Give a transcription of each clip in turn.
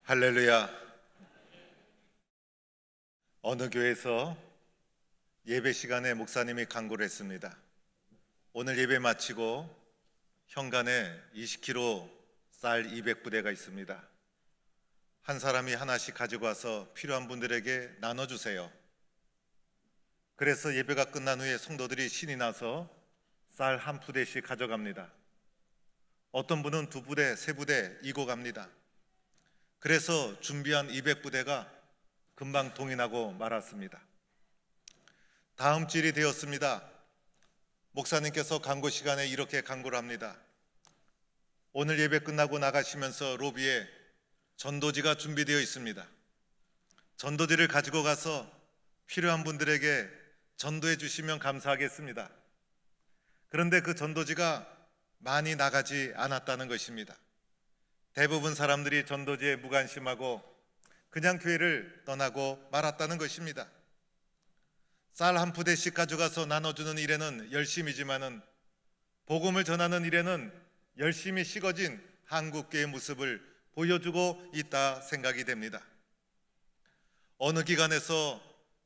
할렐루야. 어느 교회에서 예배 시간에 목사님이 강구를 했습니다. 오늘 예배 마치고 현관에 20kg 쌀 200부대가 있습니다. 한 사람이 하나씩 가지고 와서 필요한 분들에게 나눠주세요. 그래서 예배가 끝난 후에 성도들이 신이 나서 쌀 한 부대씩 가져갑니다. 어떤 분은 2부대, 3부대 이고 갑니다. 그래서 준비한 200부대가 금방 동인하고 말았습니다. 다음 주일이 되었습니다. 목사님께서 강구 시간에 이렇게 강구를 합니다. 오늘 예배 끝나고 나가시면서 로비에 전도지가 준비되어 있습니다. 전도지를 가지고 가서 필요한 분들에게 전도해 주시면 감사하겠습니다. 그런데 그 전도지가 많이 나가지 않았다는 것입니다. 대부분 사람들이 전도지에 무관심하고 그냥 교회를 떠나고 말았다는 것입니다. 쌀 한 부대씩 가져가서 나눠주는 일에는 열심이지만은 복음을 전하는 일에는 열심히 식어진 한국교회의 모습을 보여주고 있다 생각이 됩니다. 어느 기관에서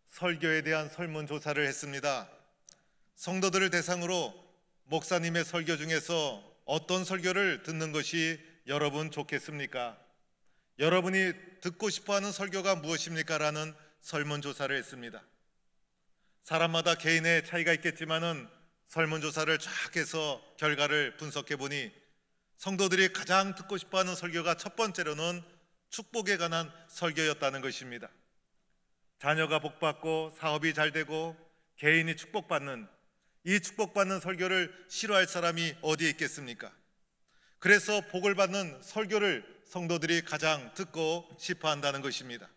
설교에 대한 설문조사를 했습니다. 성도들을 대상으로 목사님의 설교 중에서 어떤 설교를 듣는 것이 여러분 좋겠습니까? 여러분이 듣고 싶어하는 설교가 무엇입니까? 라는 설문조사를 했습니다. 사람마다 개인의 차이가 있겠지만은 설문조사를 쫙 해서 결과를 분석해 보니 성도들이 가장 듣고 싶어하는 설교가 첫 번째로는 축복에 관한 설교였다는 것입니다. 자녀가 복받고 사업이 잘 되고 개인이 축복받는, 이 축복받는 설교를 싫어할 사람이 어디에 있겠습니까? 그래서 복을 받는 설교를 성도들이 가장 듣고 싶어 한다는 것입니다.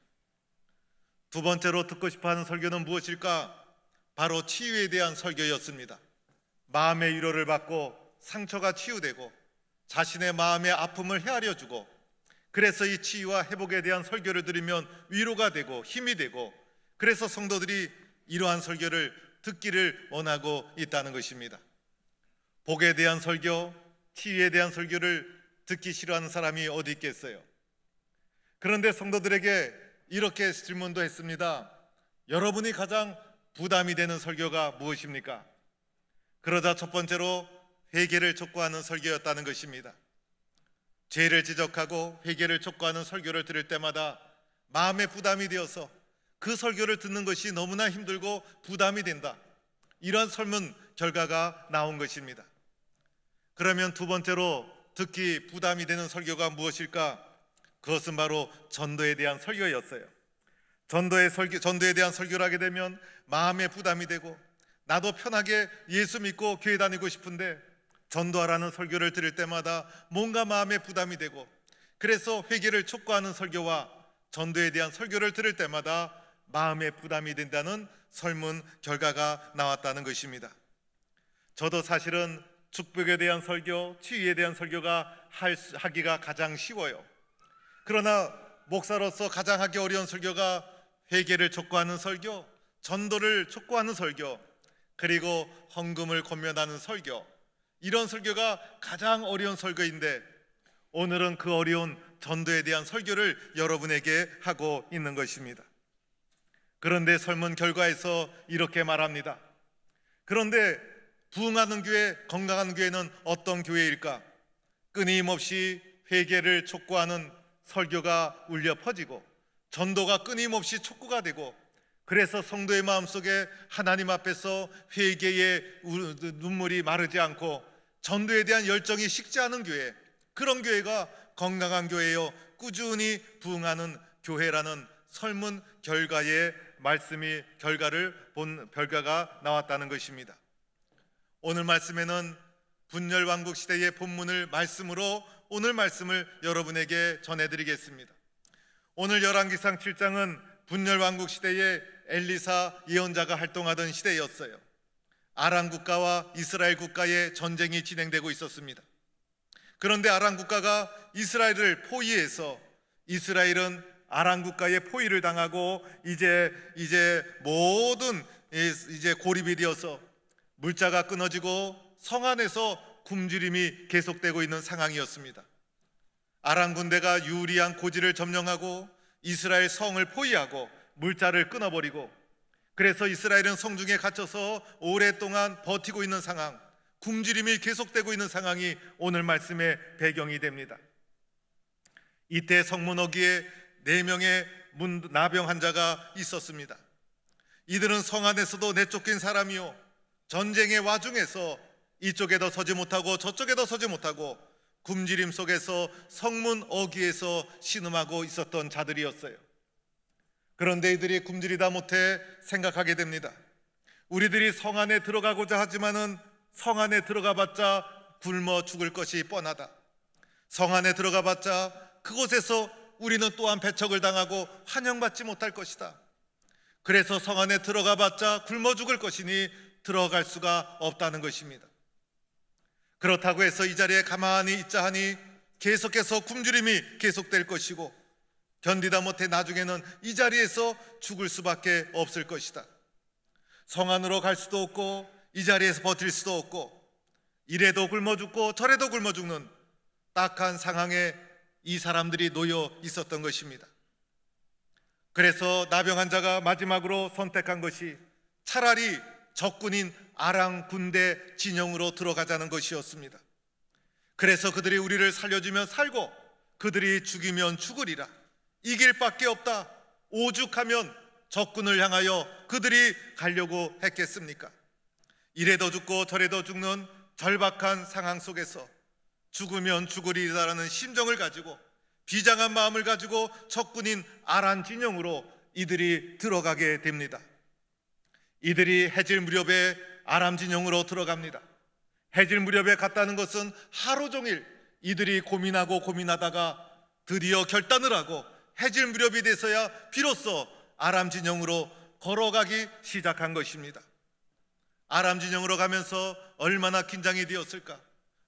두 번째로 듣고 싶어 하는 설교는 무엇일까? 바로 치유에 대한 설교였습니다. 마음의 위로를 받고 상처가 치유되고 자신의 마음의 아픔을 헤아려 주고, 그래서 이 치유와 회복에 대한 설교를 들으면 위로가 되고 힘이 되고, 그래서 성도들이 이러한 설교를 듣기를 원하고 있다는 것입니다. 복에 대한 설교, 치유에 대한 설교를 듣기 싫어하는 사람이 어디 있겠어요? 그런데 성도들에게 이렇게 질문도 했습니다. 여러분이 가장 부담이 되는 설교가 무엇입니까? 그러자 첫 번째로 회개를 촉구하는 설교였다는 것입니다. 죄를 지적하고 회개를 촉구하는 설교를 들을 때마다 마음에 부담이 되어서 그 설교를 듣는 것이 너무나 힘들고 부담이 된다, 이런 설문 결과가 나온 것입니다. 그러면 두 번째로 듣기 부담이 되는 설교가 무엇일까? 그것은 바로 전도에 대한 설교였어요. 전도에 대한 설교를 하게 되면 마음에 부담이 되고, 나도 편하게 예수 믿고 교회 다니고 싶은데 전도하라는 설교를 들을 때마다 뭔가 마음에 부담이 되고, 그래서 회개를 촉구하는 설교와 전도에 대한 설교를 들을 때마다 마음에 부담이 된다는 설문 결과가 나왔다는 것입니다. 저도 사실은 축복에 대한 설교, 치유에 대한 설교가 하기가 가장 쉬워요. 그러나 목사로서 가장 하기 어려운 설교가 회개를 촉구하는 설교, 전도를 촉구하는 설교, 그리고 헌금을 권면하는 설교, 이런 설교가 가장 어려운 설교인데 오늘은 그 어려운 전도에 대한 설교를 여러분에게 하고 있는 것입니다. 그런데 설문 결과에서 이렇게 말합니다. 그런데 부흥하는 교회, 건강한 교회는 어떤 교회일까? 끊임없이 회개를 촉구하는 설교가 울려 퍼지고 전도가 끊임없이 촉구가 되고, 그래서 성도의 마음속에 하나님 앞에서 회개의 눈물이 마르지 않고 전도에 대한 열정이 식지 않은 교회, 그런 교회가 건강한 교회요, 꾸준히 부흥하는 교회라는 설문 결과의 말씀이 결과가 나왔다는 것입니다. 오늘 말씀에는 분열왕국 시대의 본문을 말씀으로 오늘 말씀을 여러분에게 전해드리겠습니다. 오늘 열왕기상 7장은 분열왕국 시대에 엘리사 예언자가 활동하던 시대였어요. 아람 국가와 이스라엘 국가의 전쟁이 진행되고 있었습니다. 그런데 아람 국가가 이스라엘을 포위해서 이스라엘은 아람 국가의 포위를 당하고 이제 모든 고립이 되어서 물자가 끊어지고 성 안에서 굶주림이 계속되고 있는 상황이었습니다. 아람 군대가 유리한 고지를 점령하고 이스라엘 성을 포위하고 물자를 끊어버리고, 그래서 이스라엘은 성중에 갇혀서 오랫동안 버티고 있는 상황, 굶주림이 계속되고 있는 상황이 오늘 말씀의 배경이 됩니다. 이때 성문 어귀에 4명의 나병 환자가 있었습니다. 이들은 성 안에서도 내쫓긴 사람이요, 전쟁의 와중에서 이쪽에도 서지 못하고 저쪽에도 서지 못하고 굶주림 속에서 성문 어귀에서 신음하고 있었던 자들이었어요. 그런데 이들이 굶주리다 못해 생각하게 됩니다. 우리들이 성 안에 들어가고자 하지만은 성 안에 들어가봤자 굶어 죽을 것이 뻔하다. 성 안에 들어가봤자 그곳에서 우리는 또한 배척을 당하고 환영받지 못할 것이다. 그래서 성 안에 들어가봤자 굶어 죽을 것이니 들어갈 수가 없다는 것입니다. 그렇다고 해서 이 자리에 가만히 있자 하니 계속해서 굶주림이 계속될 것이고, 견디다 못해 나중에는 이 자리에서 죽을 수밖에 없을 것이다. 성 안으로 갈 수도 없고 이 자리에서 버틸 수도 없고, 이래도 굶어 죽고 저래도 굶어 죽는 딱한 상황에 이 사람들이 놓여 있었던 것입니다. 그래서 나병 환자가 마지막으로 선택한 것이 차라리 적군인 아람 군대 진영으로 들어가자는 것이었습니다. 그래서 그들이 우리를 살려주면 살고 그들이 죽이면 죽으리라. 이길 밖에 없다. 오죽하면 적군을 향하여 그들이 가려고 했겠습니까? 이래도 죽고 저래도 죽는 절박한 상황 속에서 죽으면 죽으리라는 심정을 가지고, 비장한 마음을 가지고 적군인 아람 진영으로 이들이 들어가게 됩니다. 이들이 해질 무렵에 아람 진영으로 들어갑니다. 해질 무렵에 갔다는 것은 하루 종일 이들이 고민하고 고민하다가 드디어 결단을 하고 해질 무렵이 돼서야 비로소 아람 진영으로 걸어가기 시작한 것입니다. 아람 진영으로 가면서 얼마나 긴장이 되었을까,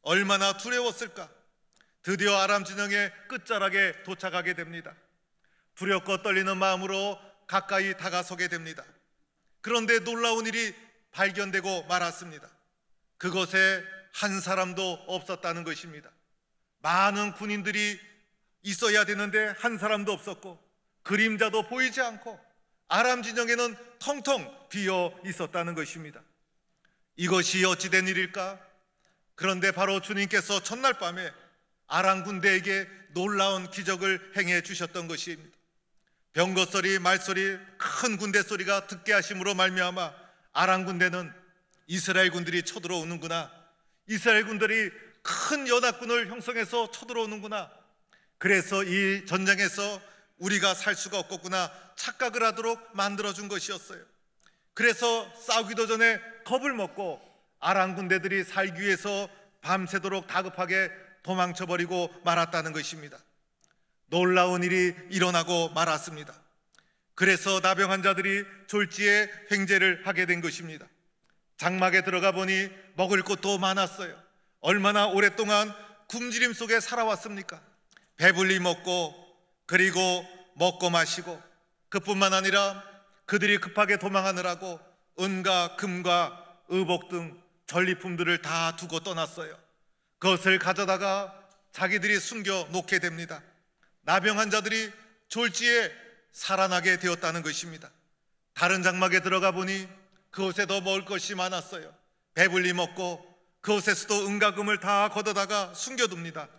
얼마나 두려웠을까. 드디어 아람 진영의 끝자락에 도착하게 됩니다. 두렵고 떨리는 마음으로 가까이 다가서게 됩니다. 그런데 놀라운 일이 발견되고 말았습니다. 그곳에 한 사람도 없었다는 것입니다. 많은 군인들이 있어야 되는데 한 사람도 없었고, 그림자도 보이지 않고 아람 진영에는 텅텅 비어 있었다는 것입니다. 이것이 어찌된 일일까? 그런데 바로 주님께서 첫날 밤에 아람 군대에게 놀라운 기적을 행해 주셨던 것입니다. 병거 소리, 말소리, 큰 군대 소리가 듣게 하심으로 말미암아 아람 군대는 이스라엘 군들이 쳐들어오는구나, 이스라엘 군들이 큰 연합군을 형성해서 쳐들어오는구나, 그래서 이 전쟁에서 우리가 살 수가 없겠구나 착각을 하도록 만들어준 것이었어요. 그래서 싸우기도 전에 겁을 먹고 아람 군대들이 살기 위해서 밤새도록 다급하게 도망쳐버리고 말았다는 것입니다. 놀라운 일이 일어나고 말았습니다. 그래서 나병 환자들이 졸지에 횡재를 하게 된 것입니다. 장막에 들어가 보니 먹을 것도 많았어요. 얼마나 오랫동안 굶주림 속에 살아왔습니까? 배불리 먹고, 그리고 먹고 마시고, 그뿐만 아니라 그들이 급하게 도망하느라고 은과 금과 의복 등 전리품들을 다 두고 떠났어요. 그것을 가져다가 자기들이 숨겨 놓게 됩니다. 나병 환자들이 졸지에 살아나게 되었다는 것입니다. 다른 장막에 들어가 보니 그곳에도 먹을 것이 많았어요. 배불리 먹고 그곳에서도 은과 금을 다 걷어다가 숨겨둡니다.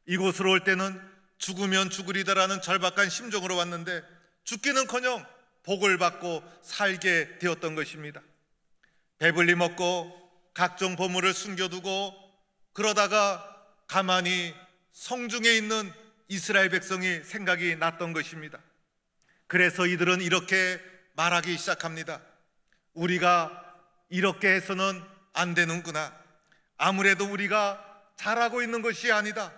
이곳으로 올 때는 죽으면 죽으리다라는 절박한 심정으로 왔는데 죽기는커녕 복을 받고 살게 되었던 것입니다. 배불리 먹고 각종 보물을 숨겨두고 그러다가 가만히 성중에 있는 이스라엘 백성이 생각이 났던 것입니다. 그래서 이들은 이렇게 말하기 시작합니다. 우리가 이렇게 해서는 안 되는구나. 아무래도 우리가 잘하고 있는 것이 아니다.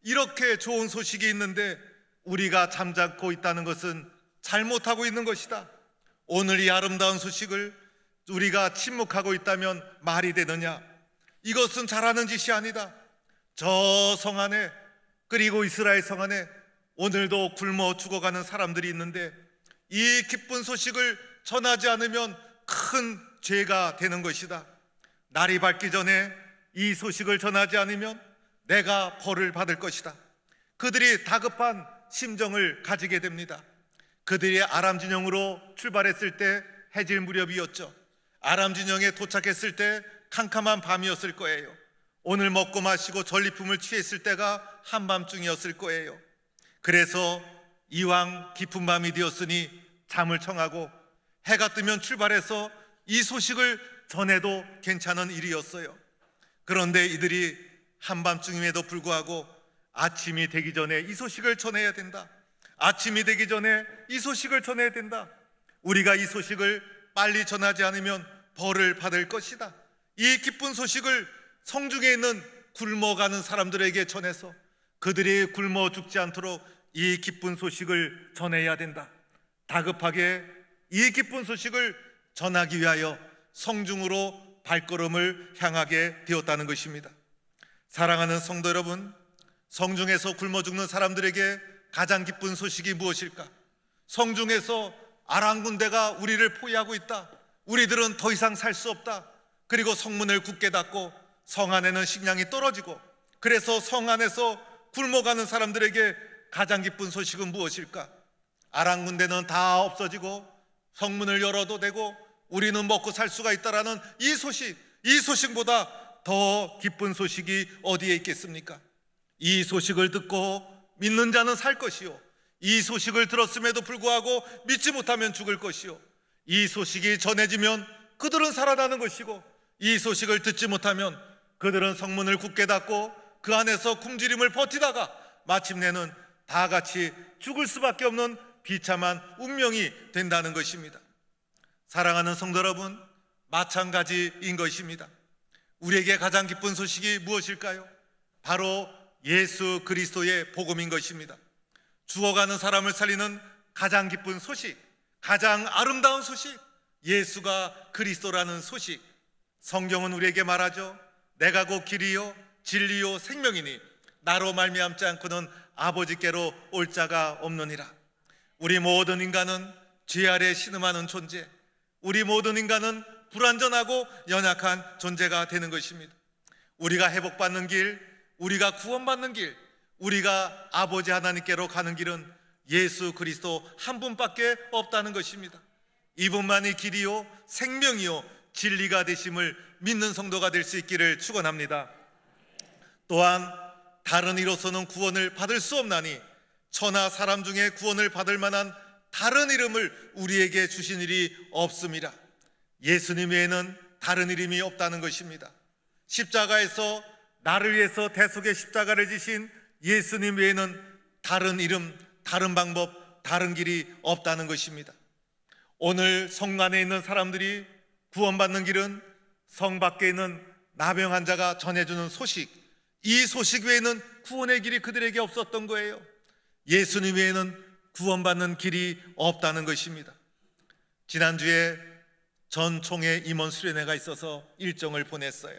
이렇게 좋은 소식이 있는데 우리가 잠자코 있다는 것은 잘못하고 있는 것이다. 오늘 이 아름다운 소식을 우리가 침묵하고 있다면 말이 되느냐? 이것은 잘하는 짓이 아니다. 저 성 안에, 그리고 이스라엘 성 안에 오늘도 굶어 죽어가는 사람들이 있는데 이 기쁜 소식을 전하지 않으면 큰 죄가 되는 것이다. 날이 밝기 전에 이 소식을 전하지 않으면 내가 벌을 받을 것이다. 그들이 다급한 심정을 가지게 됩니다. 그들이 아람 진영으로 출발했을 때 해질 무렵이었죠. 아람 진영에 도착했을 때 캄캄한 밤이었을 거예요. 오늘 먹고 마시고 전리품을 취했을 때가 한밤중이었을 거예요. 그래서 이왕 깊은 밤이 되었으니 잠을 청하고 해가 뜨면 출발해서 이 소식을 전해도 괜찮은 일이었어요. 그런데 이들이 한밤중임에도 불구하고 아침이 되기 전에 이 소식을 전해야 된다. 아침이 되기 전에 이 소식을 전해야 된다. 우리가 이 소식을 빨리 전하지 않으면 벌을 받을 것이다. 이 기쁜 소식을 성중에 있는 굶어가는 사람들에게 전해서 그들이 굶어 죽지 않도록 이 기쁜 소식을 전해야 된다. 다급하게 이 기쁜 소식을 전하기 위하여 성중으로 발걸음을 향하게 되었다는 것입니다. 사랑하는 성도 여러분, 성중에서 굶어 죽는 사람들에게 가장 기쁜 소식이 무엇일까? 성중에서 아람 군대가 우리를 포위하고 있다. 우리들은 더 이상 살 수 없다. 그리고 성문을 굳게 닫고 성 안에는 식량이 떨어지고, 그래서 성 안에서 굶어가는 사람들에게 가장 기쁜 소식은 무엇일까? 아람 군대는 다 없어지고 성문을 열어도 되고 우리는 먹고 살 수가 있다라는 이 소식보다 더 기쁜 소식이 어디에 있겠습니까? 이 소식을 듣고 믿는 자는 살 것이요, 이 소식을 들었음에도 불구하고 믿지 못하면 죽을 것이요, 이 소식이 전해지면 그들은 살아나는 것이고, 이 소식을 듣지 못하면 그들은 성문을 굳게 닫고 그 안에서 굶주림을 버티다가 마침내는 다 같이 죽을 수밖에 없는 비참한 운명이 된다는 것입니다. 사랑하는 성도 여러분, 마찬가지인 것입니다. 우리에게 가장 기쁜 소식이 무엇일까요? 바로 예수 그리스도의 복음인 것입니다. 죽어가는 사람을 살리는 가장 기쁜 소식, 가장 아름다운 소식, 예수가 그리스도라는 소식. 성경은 우리에게 말하죠. 내가 곧 길이요 진리요 생명이니 나로 말미암지 않고는 아버지께로 올 자가 없느니라. 우리 모든 인간은 죄 아래 신음하는 존재, 우리 모든 인간은 불완전하고 연약한 존재가 되는 것입니다. 우리가 회복받는 길, 우리가 구원받는 길, 우리가 아버지 하나님께로 가는 길은 예수 그리스도 한 분밖에 없다는 것입니다. 이분만이 길이요 생명이요 진리가 되심을 믿는 성도가 될 수 있기를 축원합니다. 또한 다른 이로서는 구원을 받을 수 없나니 천하 사람 중에 구원을 받을 만한 다른 이름을 우리에게 주신 일이 없음이라. 예수님 외에는 다른 이름이 없다는 것입니다. 십자가에서 나를 위해서 대속의 십자가를 지신 예수님 외에는 다른 이름, 다른 방법, 다른 길이 없다는 것입니다. 오늘 성 안에 있는 사람들이 구원받는 길은 성 밖에 있는 나병 환자가 전해주는 소식, 이 소식 외에는 구원의 길이 그들에게 없었던 거예요. 예수님 외에는 구원받는 길이 없다는 것입니다. 지난주에 전 총회 임원 수련회가 있어서 일정을 보냈어요.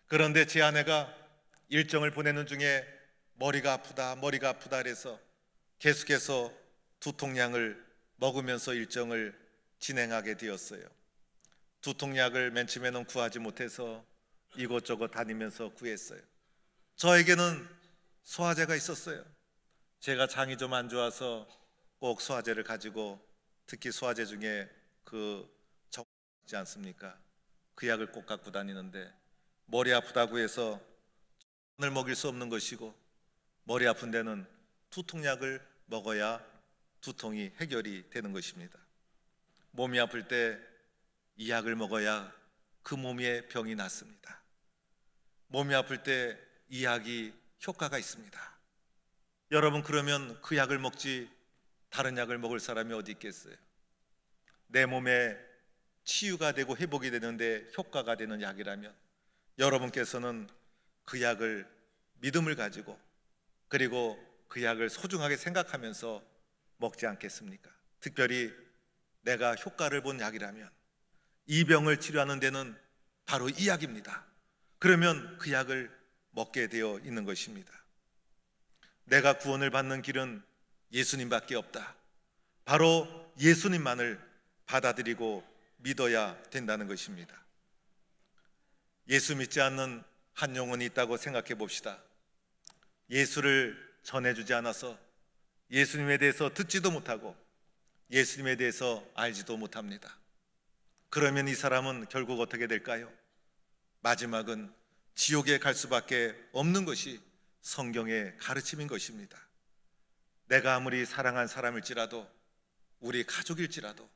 그런데 제 아내가 일정을 보내는 중에 머리가 아프다 그래서 계속해서 두통약을 먹으면서 일정을 진행하게 되었어요. 두통약을 맨 처음에는 구하지 못해서 이곳저곳 다니면서 구했어요. 저에게는 소화제가 있었어요. 제가 장이 좀 안 좋아서 꼭 소화제를 가지고, 특히 소화제 중에 그 있지 않습니까? 그 약을 꼭 갖고 다니는데, 머리 아프다고 해서 을 먹일 수 없는 것이고, 머리 아픈 데는 두통약을 먹어야 두통이 해결이 되는 것입니다. 몸이 아플 때 이 약을 먹어야 그 몸의 병이 낫습니다. 몸이 아플 때 이 약이 효과가 있습니다. 여러분, 그러면 그 약을 먹지 다른 약을 먹을 사람이 어디 있겠어요? 내 몸에 치유가 되고 회복이 되는데 효과가 되는 약이라면 여러분께서는 그 약을 믿음을 가지고, 그리고 그 약을 소중하게 생각하면서 먹지 않겠습니까? 특별히 내가 효과를 본 약이라면, 이 병을 치료하는 데는 바로 이 약입니다. 그러면 그 약을 먹게 되어 있는 것입니다. 내가 구원을 받는 길은 예수님밖에 없다. 바로 예수님만을 받아들이고 믿어야 된다는 것입니다. 예수 믿지 않는 한 영혼이 있다고 생각해 봅시다. 예수를 전해주지 않아서 예수님에 대해서 듣지도 못하고 예수님에 대해서 알지도 못합니다. 그러면 이 사람은 결국 어떻게 될까요? 마지막은 지옥에 갈 수밖에 없는 것이 성경의 가르침인 것입니다. 내가 아무리 사랑한 사람일지라도, 우리 가족일지라도,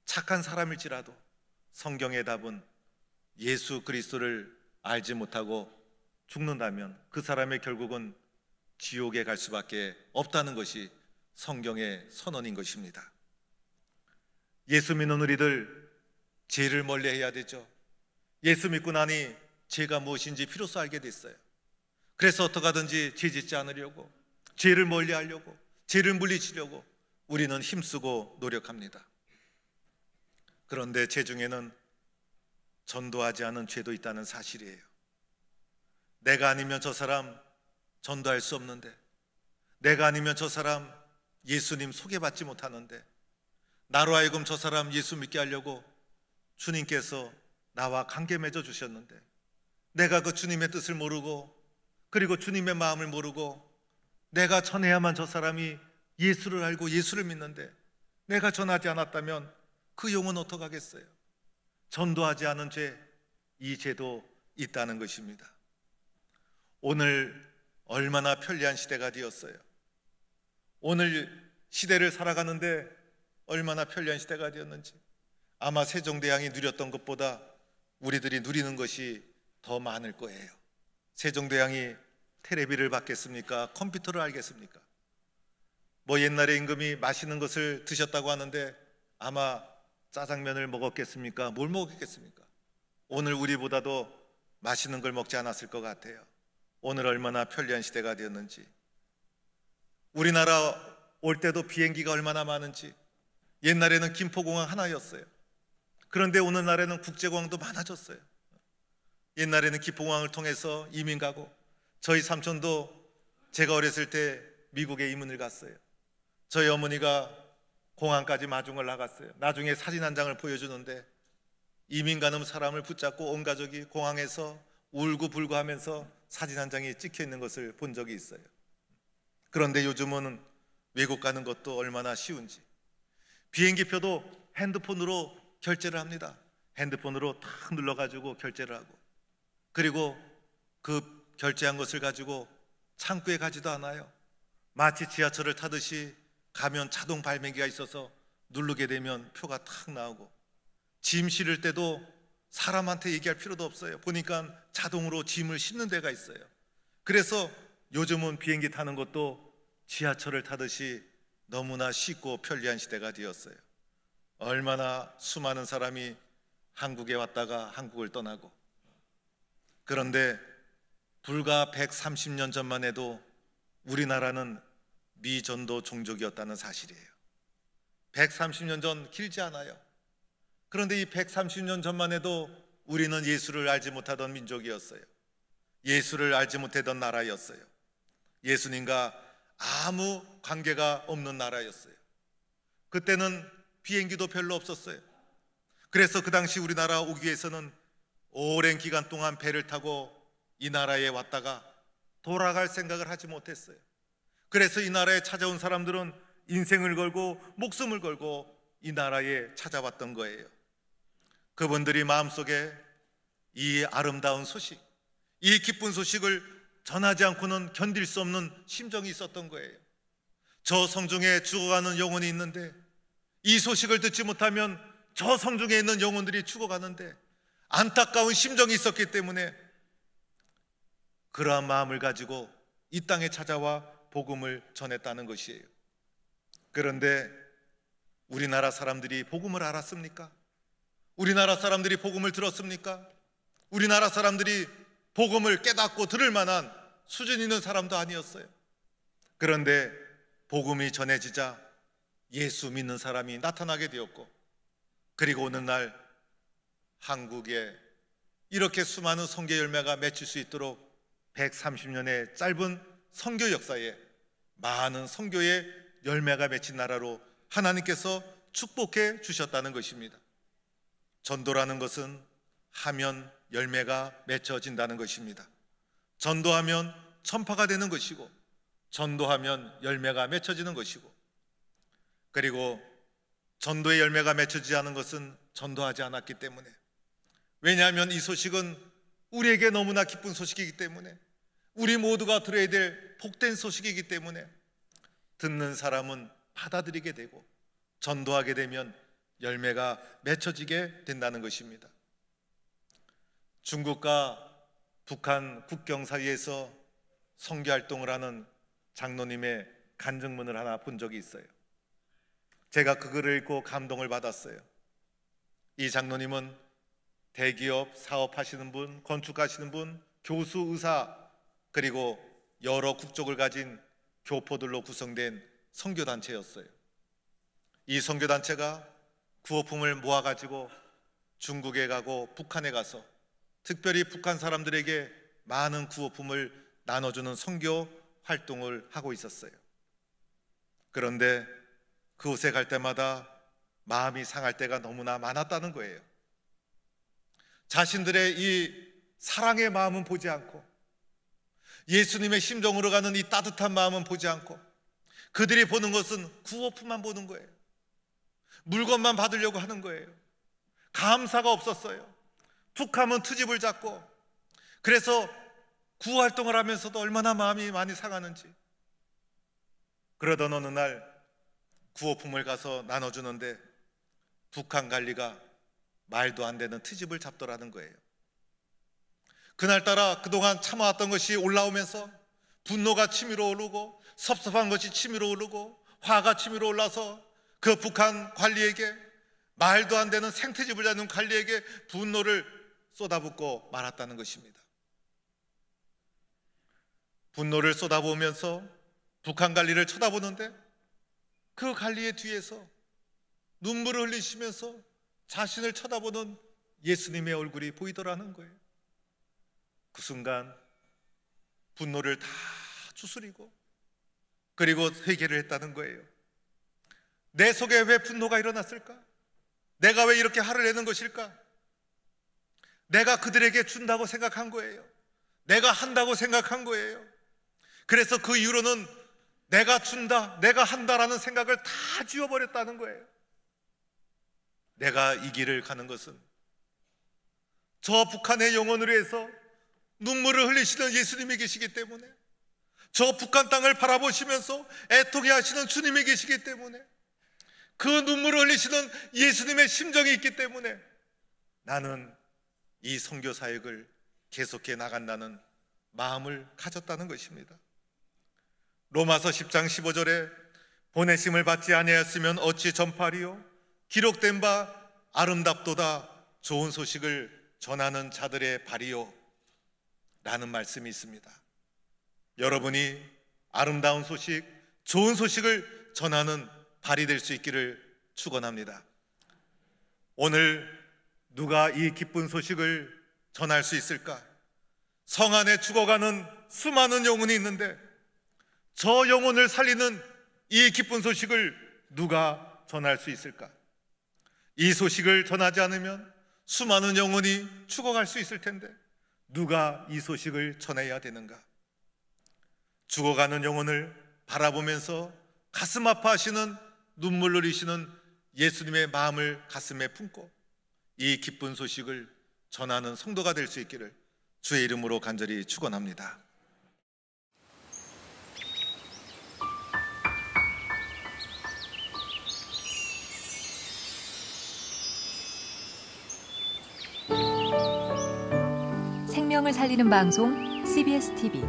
착한 사람일지라도 성경의 답은 예수 그리스도를 알지 못하고 죽는다면 그 사람의 결국은 지옥에 갈 수밖에 없다는 것이 성경의 선언인 것입니다. 예수 믿는 우리들 죄를 멀리해야 되죠. 예수 믿고 나니 죄가 무엇인지 비로소 알게 됐어요. 그래서 어떻게 하든지 죄 짓지 않으려고, 죄를 멀리하려고, 죄를 물리치려고 우리는 힘쓰고 노력합니다. 그런데 죄 중에는 전도하지 않은 죄도 있다는 사실이에요. 내가 아니면 저 사람 전도할 수 없는데, 내가 아니면 저 사람 예수님 소개받지 못하는데, 나로 하여금 저 사람 예수 믿게 하려고 주님께서 나와 관계 맺어 주셨는데, 내가 그 주님의 뜻을 모르고, 그리고 주님의 마음을 모르고 내가 전해야만 저 사람이 예수를 알고 예수를 믿는데, 내가 전하지 않았다면 그 영은 어떡하겠어요? 전도하지 않은 죄, 이 죄도 있다는 것입니다. 오늘 얼마나 편리한 시대가 되었어요. 오늘 시대를 살아가는데 얼마나 편리한 시대가 되었는지, 아마 세종대왕이 누렸던 것보다 우리들이 누리는 것이 더 많을 거예요. 세종대왕이 테레비를 받겠습니까? 컴퓨터를 알겠습니까? 뭐 옛날에 임금이 맛있는 것을 드셨다고 하는데 아마 짜장면을 먹었겠습니까? 뭘 먹었겠습니까? 오늘 우리보다도 맛있는 걸 먹지 않았을 것 같아요. 오늘 얼마나 편리한 시대가 되었는지, 우리나라 올 때도 비행기가 얼마나 많은지. 옛날에는 김포공항 하나였어요. 그런데 오늘날에는 국제공항도 많아졌어요. 옛날에는 김포공항을 통해서 이민 가고, 저희 삼촌도 제가 어렸을 때 미국에 이민을 갔어요. 저희 어머니가 공항까지 마중을 나갔어요. 나중에 사진 한 장을 보여주는데 이민 가는 사람을 붙잡고 온 가족이 공항에서 울고불고 하면서 사진 한 장이 찍혀 있는 것을 본 적이 있어요. 그런데 요즘은 외국 가는 것도 얼마나 쉬운지, 비행기표도 핸드폰으로 결제를 합니다. 핸드폰으로 탁 눌러가지고 결제를 하고, 그리고 그 결제한 것을 가지고 창구에 가지도 않아요. 마치 지하철을 타듯이 가면 자동 발매기가 있어서 누르게 되면 표가 탁 나오고, 짐 실을 때도 사람한테 얘기할 필요도 없어요. 보니까 자동으로 짐을 싣는 데가 있어요. 그래서 요즘은 비행기 타는 것도 지하철을 타듯이 너무나 쉽고 편리한 시대가 되었어요. 얼마나 수많은 사람이 한국에 왔다가 한국을 떠나고, 그런데 불과 130년 전만 해도 우리나라는 미전도 종족이었다는 사실이에요. 130년 전 길지 않아요. 그런데 이 130년 전만 해도 우리는 예수를 알지 못하던 민족이었어요. 예수를 알지 못하던 나라였어요. 예수님과 아무 관계가 없는 나라였어요. 그때는 비행기도 별로 없었어요. 그래서 그 당시 우리나라 오기 위해서는 오랜 기간 동안 배를 타고 이 나라에 왔다가 돌아갈 생각을 하지 못했어요. 그래서 이 나라에 찾아온 사람들은 인생을 걸고 목숨을 걸고 이 나라에 찾아왔던 거예요. 그분들이 마음속에 이 아름다운 소식, 이 기쁜 소식을 전하지 않고는 견딜 수 없는 심정이 있었던 거예요. 저 성중에 죽어가는 영혼이 있는데, 이 소식을 듣지 못하면 저 성중에 있는 영혼들이 죽어가는데, 안타까운 심정이 있었기 때문에 그러한 마음을 가지고 이 땅에 찾아와 복음을 전했다는 것이에요. 그런데 우리나라 사람들이 복음을 알았습니까? 우리나라 사람들이 복음을 들었습니까? 우리나라 사람들이 복음을 깨닫고 들을 만한 수준 있는 사람도 아니었어요. 그런데 복음이 전해지자 예수 믿는 사람이 나타나게 되었고, 그리고 어느 날 한국에 이렇게 수많은 선교 열매가 맺힐 수 있도록 130년의 짧은 선교 역사에 많은 선교의 열매가 맺힌 나라로 하나님께서 축복해 주셨다는 것입니다. 전도라는 것은 하면 열매가 맺혀진다는 것입니다. 전도하면 천파가 되는 것이고, 전도하면 열매가 맺혀지는 것이고, 그리고 전도의 열매가 맺혀지지 않은 것은 전도하지 않았기 때문에, 왜냐하면 이 소식은 우리에게 너무나 기쁜 소식이기 때문에, 우리 모두가 들어야 될 복된 소식이기 때문에 듣는 사람은 받아들이게 되고 전도하게 되면 열매가 맺혀지게 된다는 것입니다. 중국과 북한 국경 사이에서 선교활동을 하는 장로님의 간증문을 하나 본 적이 있어요. 제가 그 글을 읽고 감동을 받았어요. 이 장로님은 대기업 사업하시는 분, 건축하시는 분, 교수, 의사, 그리고 여러 국적을 가진 교포들로 구성된 선교단체였어요. 이 선교단체가 구호품을 모아가지고 중국에 가고 북한에 가서 특별히 북한 사람들에게 많은 구호품을 나눠주는 선교 활동을 하고 있었어요. 그런데 그곳에 갈 때마다 마음이 상할 때가 너무나 많았다는 거예요. 자신들의 이 사랑의 마음은 보지 않고, 예수님의 심정으로 가는 이 따뜻한 마음은 보지 않고, 그들이 보는 것은 구호품만 보는 거예요. 물건만 받으려고 하는 거예요. 감사가 없었어요. 툭하면 트집을 잡고, 그래서 구호활동을 하면서도 얼마나 마음이 많이 상하는지. 그러던 어느 날 구호품을 가서 나눠주는데 북한 관리가 말도 안 되는 트집을 잡더라는 거예요. 그날따라 그동안 참아왔던 것이 올라오면서 분노가 치밀어 오르고, 섭섭한 것이 치밀어 오르고, 화가 치밀어 올라서 그 북한 관리에게, 말도 안 되는 생트집을 잡는 관리에게 분노를 쏟아붓고 말았다는 것입니다. 분노를 쏟아부으면서 북한 관리를 쳐다보는데 그 관리의 뒤에서 눈물을 흘리시면서 자신을 쳐다보는 예수님의 얼굴이 보이더라는 거예요. 그 순간 분노를 다 추스리고 그리고 회개를 했다는 거예요. 내 속에 왜 분노가 일어났을까? 내가 왜 이렇게 화를 내는 것일까? 내가 그들에게 준다고 생각한 거예요. 내가 한다고 생각한 거예요. 그래서 그 이후로는 내가 준다, 내가 한다라는 생각을 다 지워버렸다는 거예요. 내가 이 길을 가는 것은 저 북한의 영혼을 위해서 눈물을 흘리시는 예수님이 계시기 때문에, 저 북한 땅을 바라보시면서 애통해 하시는 주님이 계시기 때문에, 그 눈물을 흘리시는 예수님의 심정이 있기 때문에 나는 이 선교 사역을 계속해 나간다는 마음을 가졌다는 것입니다. 로마서 10장 15절에 보내심을 받지 아니하였으면 어찌 전파리요? 기록된 바 아름답도다 좋은 소식을 전하는 자들의 발이요 라는 말씀이 있습니다. 여러분이 아름다운 소식, 좋은 소식을 전하는 발이 될 수 있기를 축원합니다. 오늘 누가 이 기쁜 소식을 전할 수 있을까? 성 안에 죽어가는 수많은 영혼이 있는데 저 영혼을 살리는 이 기쁜 소식을 누가 전할 수 있을까? 이 소식을 전하지 않으면 수많은 영혼이 죽어갈 수 있을 텐데 누가 이 소식을 전해야 되는가? 죽어가는 영혼을 바라보면서 가슴 아파하시는, 눈물 흘리시는 예수님의 마음을 가슴에 품고 이 기쁜 소식을 전하는 성도가 될 수 있기를 주의 이름으로 간절히 축원합니다. 생명을 살리는 방송 CBS TV